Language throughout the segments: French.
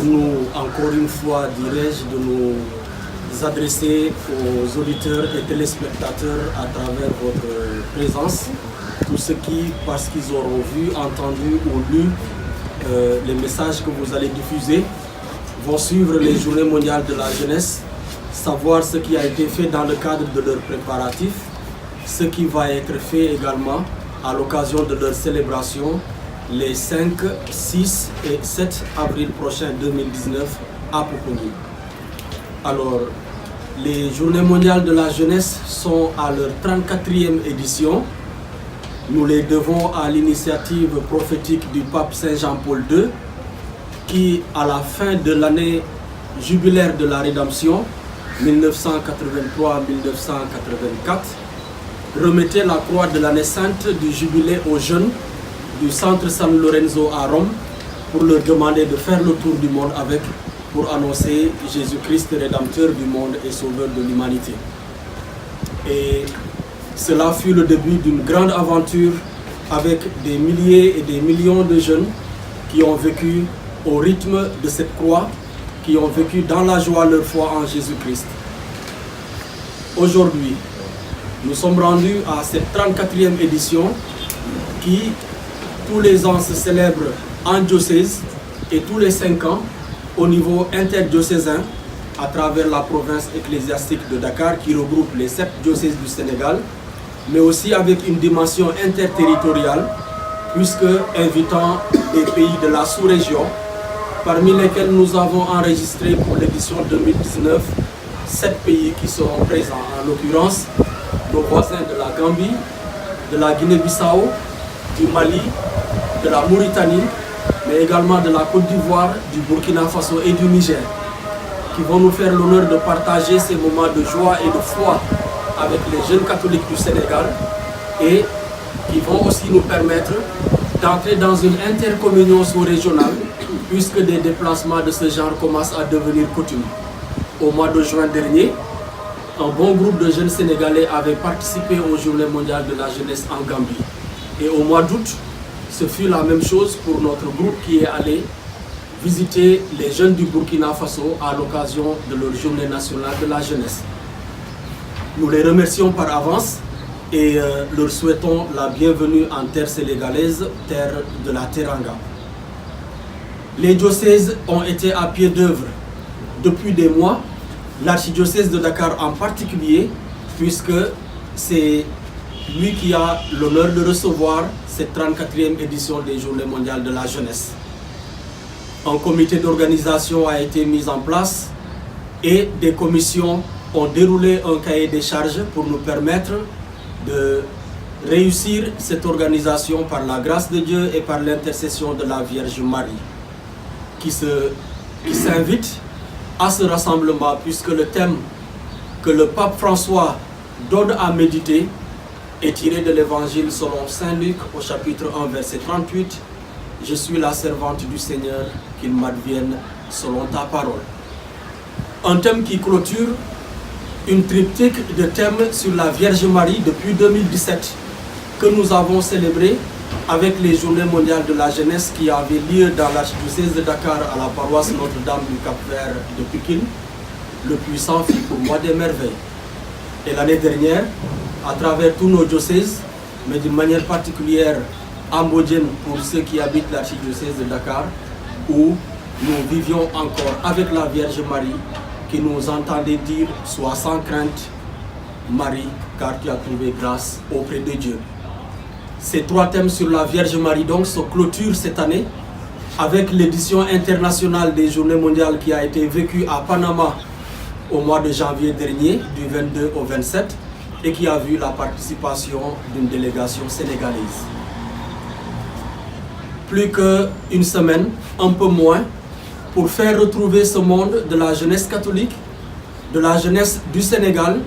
pour nous, encore une fois, dirais-je, de nous adresser aux auditeurs et téléspectateurs à travers votre présence. Tous ceux qui, parce qu'ils auront vu, entendu ou lu les messages que vous allez diffuser, vont suivre les Journées mondiales de la jeunesse, savoir ce qui a été fait dans le cadre de leurs préparatifs, ce qui va être fait également à l'occasion de leur célébration les 5, 6 et 7 avril prochain 2019 à Popenguine. Alors, les Journées mondiales de la jeunesse sont à leur 34e édition. Nous les devons à l'initiative prophétique du pape Saint Jean-Paul II qui, à la fin de l'année jubilaire de la Rédemption, 1983-1984, remettait la croix de l'année sainte du jubilé aux jeunes du centre San Lorenzo à Rome pour leur demander de faire le tour du monde avec, pour annoncer Jésus-Christ, Rédempteur du monde et Sauveur de l'humanité. Et cela fut le début d'une grande aventure avec des milliers et des millions de jeunes qui ont vécu au rythme de cette croix, qui ont vécu dans la joie leur foi en Jésus-Christ. Aujourd'hui, nous sommes rendus à cette 34e édition qui, tous les ans, se célèbre en diocèse et tous les 5 ans au niveau interdiocésain à travers la province ecclésiastique de Dakar qui regroupe les 7 diocèses du Sénégal, mais aussi avec une dimension interterritoriale puisque invitant des pays de la sous-région parmi lesquels nous avons enregistré pour l'édition 2019 7 pays qui seront présents, en l'occurrence nos voisins de la Gambie, de la Guinée-Bissau, du Mali, de la Mauritanie, mais également de la Côte d'Ivoire, du Burkina Faso et du Niger, qui vont nous faire l'honneur de partager ces moments de joie et de foi avec les jeunes catholiques du Sénégal et qui vont aussi nous permettre d'entrer dans une intercommunion sous-régionale puisque des déplacements de ce genre commencent à devenir coutume. Au mois de juin dernier, un bon groupe de jeunes Sénégalais avait participé aux Journées mondiales de la jeunesse en Gambie. Et au mois d'août, ce fut la même chose pour notre groupe qui est allé visiter les jeunes du Burkina Faso à l'occasion de leur Journée nationale de la jeunesse. Nous les remercions par avance et leur souhaitons la bienvenue en terre sénégalaise, terre de la Teranga. Les diocèses ont été à pied d'œuvre depuis des mois, l'archidiocèse de Dakar en particulier, puisque c'est lui qui a l'honneur de recevoir cette 34e édition des Journées mondiales de la jeunesse. Un comité d'organisation a été mis en place et des commissions ont déroulé un cahier des charges pour nous permettre de réussir cette organisation par la grâce de Dieu et par l'intercession de la Vierge Marie, qui s'invite à ce rassemblement puisque le thème que le pape François donne à méditer est tiré de l'évangile selon Saint Luc au chapitre 1 verset 38. Je suis la servante du Seigneur, qu'il m'advienne selon ta parole. Un thème qui clôture une triptyque de thèmes sur la Vierge Marie depuis 2017 que nous avons célébré avec les Journées mondiales de la jeunesse qui avaient lieu dans l'archidiocèse de Dakar à la paroisse Notre-Dame du Cap-Vert de Pikine. Le puissant fit pour moi des merveilles. Et l'année dernière, à travers tous nos diocèses, mais d'une manière particulière ambodienne pour ceux qui habitent l'archidiocèse de Dakar, où nous vivions encore avec la Vierge Marie, qui nous entendait dire « Sois sans crainte, Marie, car tu as trouvé grâce auprès de Dieu ». Ces 3 thèmes sur la Vierge Marie donc se clôturent cette année avec l'édition internationale des Journées mondiales qui a été vécue à Panama au mois de janvier dernier, du 22 au 27, et qui a vu la participation d'une délégation sénégalaise. Plus qu'une semaine, un peu moins, pour faire retrouver ce monde de la jeunesse catholique, de la jeunesse du Sénégal,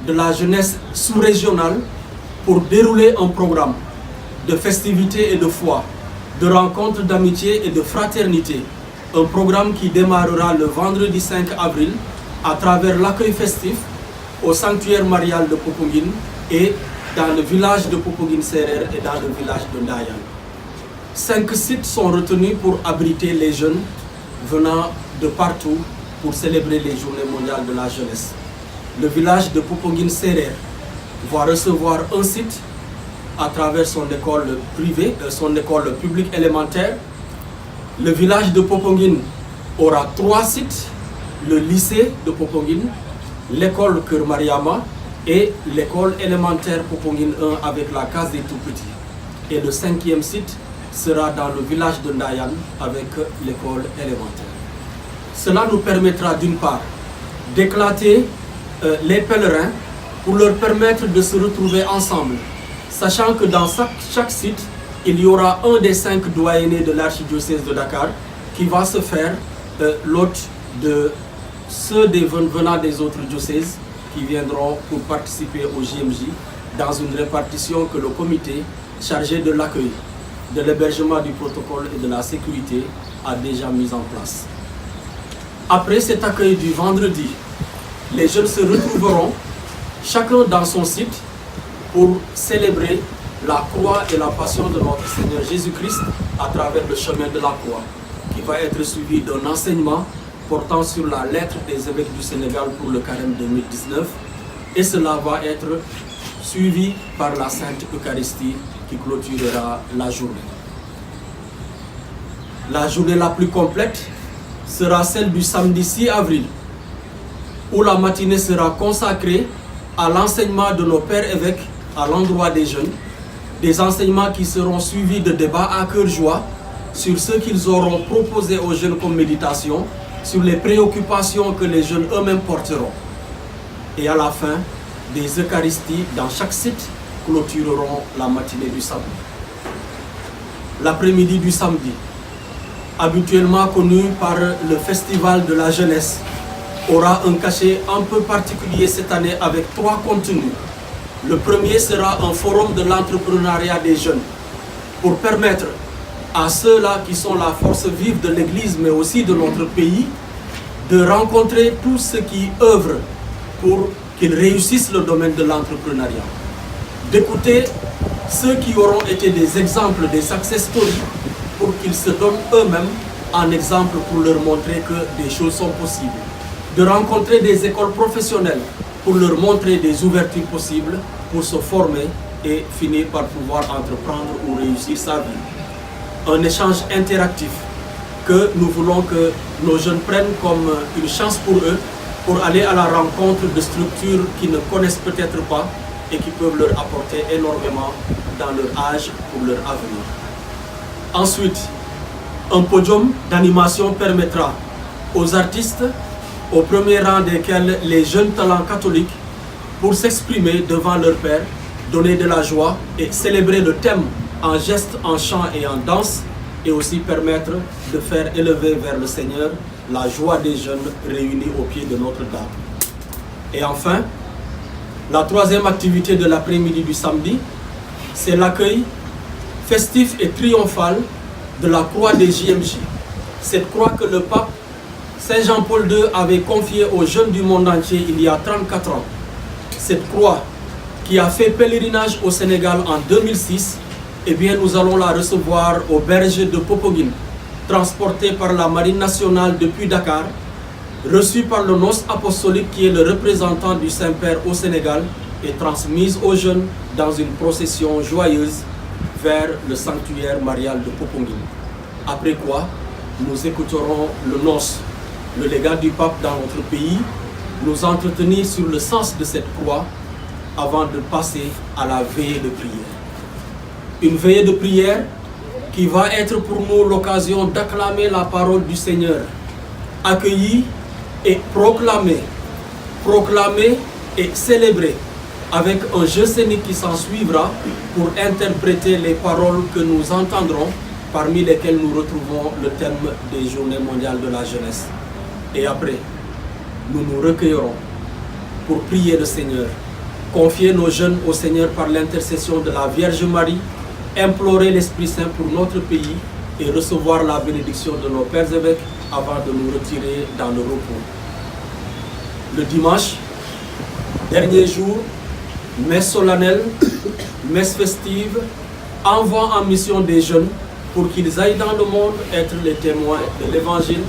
de la jeunesse sous-régionale, pour dérouler un programme de festivités et de foi, de rencontres d'amitié et de fraternité. Un programme qui démarrera le vendredi 5 avril à travers l'accueil festif au sanctuaire marial de Popenguine et dans le village de Popenguine-Serer et dans le village de Ndayan. 5 sites sont retenus pour abriter les jeunes venant de partout pour célébrer les Journées mondiales de la jeunesse. Le village de Popenguine Serer va recevoir un site à travers son école privée, son école publique élémentaire. Le village de Popenguine aura 3 sites, le lycée de Popenguine, l'école Keur Mariama et l'école élémentaire Popenguine 1 avec la case des tout-petits. Et le 5e site sera dans le village de Ndayan avec l'école élémentaire. Cela nous permettra d'une part d'éclater les pèlerins pour leur permettre de se retrouver ensemble, sachant que dans chaque site, il y aura un des 5 doyennés de l'archidiocèse de Dakar qui va se faire l'hôte de ceux venant des autres diocèses qui viendront pour participer au JMJ dans une répartition que le comité chargé de l'accueil, de l'hébergement du protocole et de la sécurité a déjà mise en place. Après cet accueil du vendredi, les jeunes se retrouveront chacun dans son site pour célébrer la croix et la passion de notre Seigneur Jésus-Christ à travers le chemin de la croix, qui va être suivi d'un enseignement portant sur la lettre des évêques du Sénégal pour le carême 2019, et cela va être suivi par la Sainte Eucharistie qui clôturera la journée. La journée la plus complète sera celle du samedi 6 avril, où la matinée sera consacrée à l'enseignement de nos pères évêques à l'endroit des jeunes, des enseignements qui seront suivis de débats à cœur joie sur ce qu'ils auront proposé aux jeunes comme méditation, sur les préoccupations que les jeunes eux-mêmes porteront. Et à la fin, des Eucharisties dans chaque site clôtureront la matinée du samedi. L'après-midi du samedi, habituellement connu par le Festival de la jeunesse, aura un cachet un peu particulier cette année avec 3 contenus. Le premier sera un forum de l'entrepreneuriat des jeunes pour permettre à ceux-là qui sont la force vive de l'Église mais aussi de notre pays de rencontrer tous ceux qui œuvrent pour qu'ils réussissent le domaine de l'entrepreneuriat. D'écouter ceux qui auront été des exemples, des success stories pour qu'ils se donnent eux-mêmes en exemple pour leur montrer que des choses sont possibles. De rencontrer des écoles professionnelles pour leur montrer des ouvertures possibles pour se former et finir par pouvoir entreprendre ou réussir sa vie. Un échange interactif que nous voulons que nos jeunes prennent comme une chance pour eux pour aller à la rencontre de structures qu'ils ne connaissent peut-être pas et qui peuvent leur apporter énormément dans leur âge pour leur avenir. Ensuite, un podium d'animation permettra aux artistes, au premier rang desquels les jeunes talents catholiques, pour s'exprimer devant leur Père, donner de la joie et célébrer le thème en gestes, en chant et en danse, et aussi permettre de faire élever vers le Seigneur la joie des jeunes réunis au pied de Notre-Dame. Et enfin, la troisième activité de l'après-midi du samedi, c'est l'accueil festif et triomphal de la croix des JMJ. Cette croix que le pape Saint Jean-Paul II avait confiée aux jeunes du monde entier il y a 34 ans. Cette croix qui a fait pèlerinage au Sénégal en 2006, eh bien nous allons la recevoir au berge de Popenguine, transportée par la Marine nationale depuis Dakar, reçue par le nonce apostolique qui est le représentant du Saint-Père au Sénégal et transmise aux jeunes dans une procession joyeuse vers le sanctuaire marial de Popenguine. Après quoi, nous écouterons le nonce, le légat du pape dans notre pays, nous entretenir sur le sens de cette croix avant de passer à la veillée de prière. Une veillée de prière qui va être pour nous l'occasion d'acclamer la parole du Seigneur, accueillir et proclamer et célébrer avec un jeu scénique qui s'en suivra pour interpréter les paroles que nous entendrons, parmi lesquelles nous retrouvons le thème des Journées mondiales de la jeunesse. Et après, nous nous recueillerons pour prier le Seigneur, confier nos jeunes au Seigneur par l'intercession de la Vierge Marie, implorer l'Esprit Saint pour notre pays et recevoir la bénédiction de nos pères évêques avant de nous retirer dans le repos. Le dimanche, dernier jour, messe solennelle, messe festive, envoi en mission des jeunes pour qu'ils aillent dans le monde être les témoins de l'Évangile,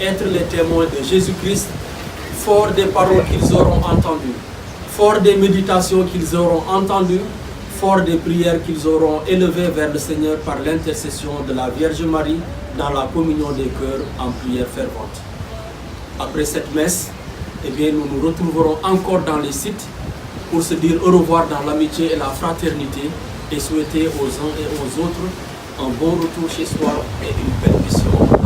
être les témoins de Jésus-Christ, fort des paroles qu'ils auront entendues, fort des méditations qu'ils auront entendues, fort des prières qu'ils auront élevées vers le Seigneur par l'intercession de la Vierge Marie dans la communion des cœurs en prière fervente. Après cette messe, eh bien, nous nous retrouverons encore dans les sites pour se dire au revoir dans l'amitié et la fraternité et souhaiter aux uns et aux autres un bon retour chez soi et une belle mission.